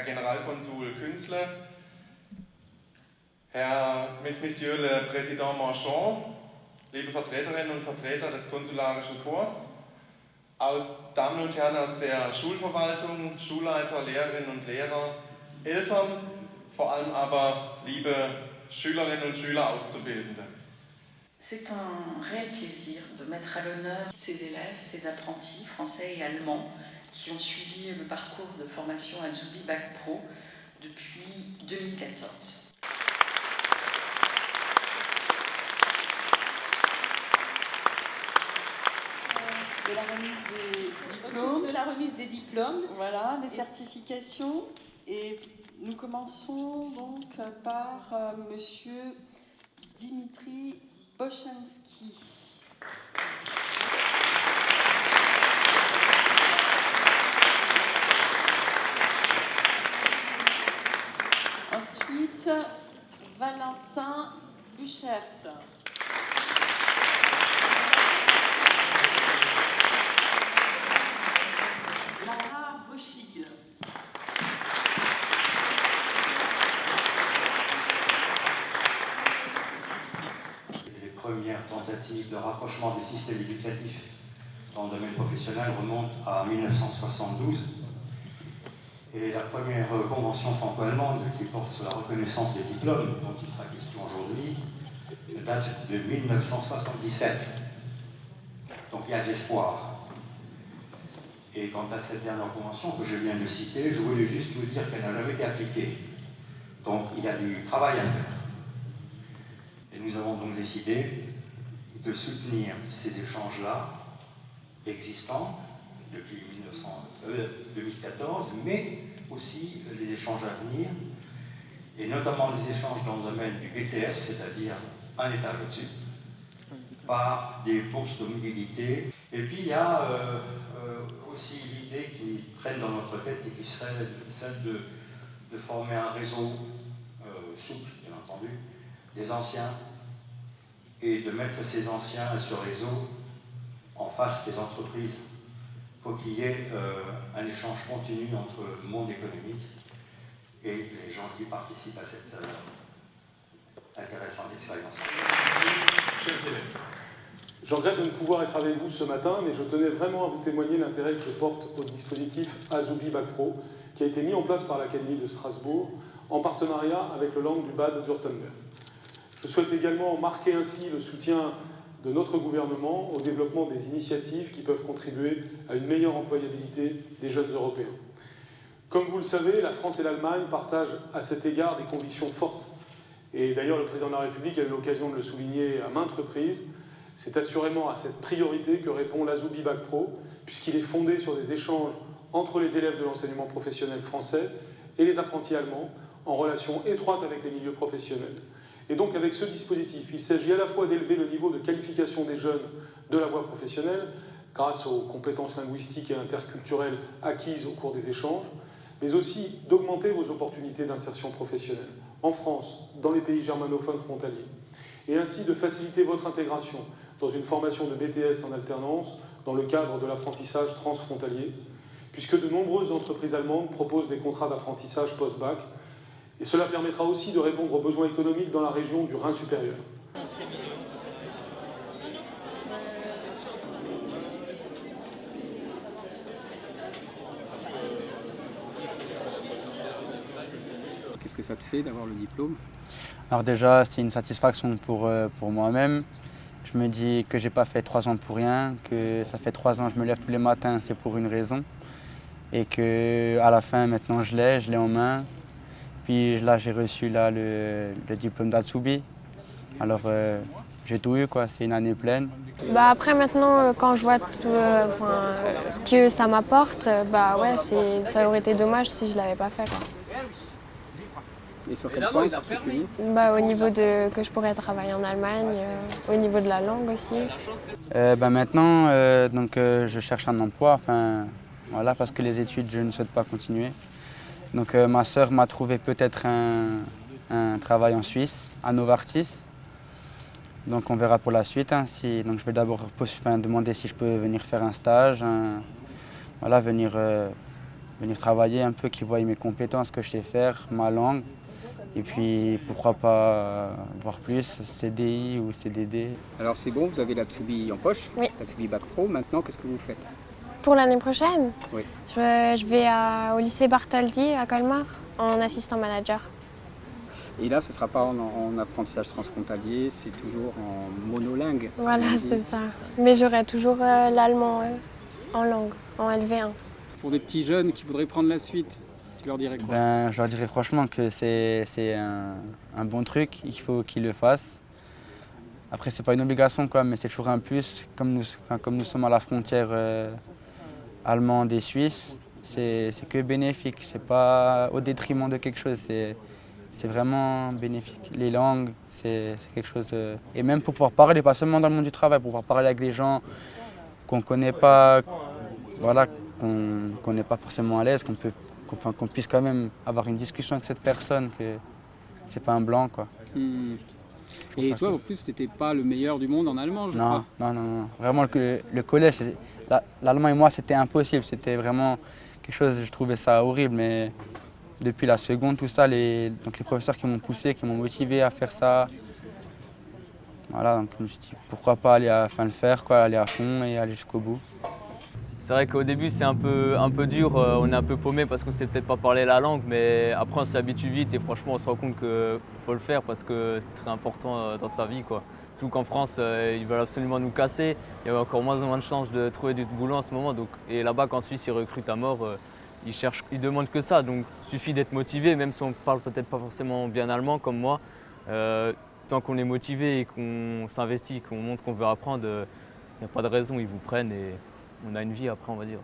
Herr Generalkonsul Künzle, Monsieur le Président Marchand, liebe Vertreterinnen und Vertreter des konsularischen Korps, Damen und Herren aus der Schulverwaltung, Schulleiter, Lehrerinnen und Lehrer, Eltern, vor allem aber liebe Schülerinnen und Schüler, Auszubildende. C'est un réel plaisir de mettre à l'honneur ces élèves, ces apprentis français et allemands qui ont suivi le parcours de formation à Azubi Bac Pro depuis 2014. De la remise des diplômes. De la remise des diplômes. Voilà, des certifications. Et nous commençons donc par Monsieur Dimitri Bochanski. Ensuite, Valentin Buchert. Lara Rochig. Les premières tentatives de rapprochement des systèmes éducatifs dans le domaine professionnel remontent à 1972. Et la première convention franco-allemande qui porte sur la reconnaissance des diplômes, dont il sera question aujourd'hui, date de 1977. Donc il y a de l'espoir. Et quant à cette dernière convention que je viens de citer, je voulais juste vous dire qu'elle n'a jamais été appliquée. Donc il y a du travail à faire. Et nous avons donc décidé de soutenir ces échanges-là existants depuis 2014, mais aussi les échanges à venir, et notamment les échanges dans le domaine du BTS, c'est-à-dire un étage au-dessus, par des bourses de mobilité. Et puis il y a aussi l'idée qui traîne dans notre tête et qui serait celle de former un réseau souple, bien entendu, des anciens, et de mettre ces anciens et ce réseau en face des entreprises pour qu'il y ait un échange continu entre le monde économique et les gens qui participent à cette intéressante expérience. Je regrette de ne pouvoir être avec vous ce matin, mais je tenais vraiment à vous témoigner l'intérêt que je porte au dispositif Azubi Bac Pro, qui a été mis en place par l'Académie de Strasbourg, en partenariat avec le Land du Bade-Württemberg. Je souhaite également marquer ainsi le soutien de notre gouvernement au développement des initiatives qui peuvent contribuer à une meilleure employabilité des jeunes Européens. Comme vous le savez, la France et l'Allemagne partagent à cet égard des convictions fortes. Et d'ailleurs, le président de la République a eu l'occasion de le souligner à maintes reprises. C'est assurément à cette priorité que répond l'Azubi Bac Pro, puisqu'il est fondé sur des échanges entre les élèves de l'enseignement professionnel français et les apprentis allemands, en relation étroite avec les milieux professionnels. Et donc avec ce dispositif, il s'agit à la fois d'élever le niveau de qualification des jeunes de la voie professionnelle, grâce aux compétences linguistiques et interculturelles acquises au cours des échanges, mais aussi d'augmenter vos opportunités d'insertion professionnelle, en France, dans les pays germanophones frontaliers, et ainsi de faciliter votre intégration dans une formation de BTS en alternance dans le cadre de l'apprentissage transfrontalier, puisque de nombreuses entreprises allemandes proposent des contrats d'apprentissage post-bac, et cela permettra aussi de répondre aux besoins économiques dans la région du Rhin supérieur. Qu'est-ce que ça te fait d'avoir le diplôme? Alors déjà, c'est une satisfaction pour moi-même. Je me dis que j'ai pas fait 3 ans pour rien, que ça fait 3 ans que je me lève tous les matins, c'est pour une raison. Et qu'à la fin, maintenant, je l'ai en main. Puis là, j'ai reçu là, le diplôme d'Azubi. Alors, j'ai tout eu, quoi. C'est une année pleine. Bah après, maintenant, quand je vois ce que ça m'apporte, bah ouais, ça aurait été dommage si je ne l'avais pas fait, quoi. Et sur quel point en particulier? Bah, au niveau de que je pourrais travailler en Allemagne, au niveau de la langue aussi. Maintenant, je cherche un emploi, voilà, parce que les études, je ne souhaite pas continuer. Donc ma sœur m'a trouvé peut-être un travail en Suisse, à Novartis. Donc on verra pour la suite. Donc je vais d'abord demander si je peux venir faire un stage, venir venir travailler un peu, qu'ils voient mes compétences, ce que je sais faire, ma langue. Et puis pourquoi pas voir plus, CDI ou CDD. Alors c'est bon, vous avez la Tsubi en poche, Oui. la Tsubi Bac Pro. Maintenant, qu'est-ce que vous faites? Pour l'année prochaine, Oui. je vais au lycée Bartholdi à Colmar en assistant manager. Et là, ce ne sera pas en apprentissage transfrontalier, c'est toujours en monolingue. Voilà, comme on dit. c'est ça. Mais j'aurai toujours l'allemand en langue, en LV1. Pour des petits jeunes qui voudraient prendre la suite, tu leur dirais quoi? Je leur dirais franchement que c'est un bon truc, il faut qu'ils le fassent. Après, c'est pas une obligation, quoi, mais c'est toujours un plus. Comme nous sommes à la frontière allemande et suisse, c'est que bénéfique. C'est pas au détriment de quelque chose, c'est vraiment bénéfique. Les langues, c'est quelque chose... Et même pour pouvoir parler, pas seulement dans le monde du travail, pour pouvoir parler avec des gens qu'on ne connaît pas, voilà, qu'on n'est pas forcément à l'aise, qu'on puisse quand même avoir une discussion avec cette personne, que c'est pas un blanc, quoi. Et toi, en plus, tu n'étais pas le meilleur du monde en allemand, je crois. Non. Vraiment, le collège, l'allemand et moi, c'était impossible. C'était vraiment quelque chose, je trouvais ça horrible. Mais depuis la seconde, tout ça, les professeurs qui m'ont poussé, qui m'ont motivé à faire ça, voilà, donc je me suis dit, pourquoi pas le faire, quoi, aller à fond et aller jusqu'au bout. C'est vrai qu'au début c'est un peu dur, on est un peu paumé parce qu'on ne sait peut-être pas parler la langue, mais après on s'habitue vite et franchement on se rend compte qu'il faut le faire parce que c'est très important dans sa vie, quoi. Surtout qu'en France ils veulent absolument nous casser, il y a encore moins de chances de trouver du boulot en ce moment. Et là-bas qu'en Suisse ils recrutent à mort, ils demandent que ça, donc il suffit d'être motivé, même si on parle peut-être pas forcément bien allemand comme moi. Tant qu'on est motivé et qu'on s'investit, qu'on montre qu'on veut apprendre, il n'y a pas de raison, ils vous prennent et on a une vie après, on va dire.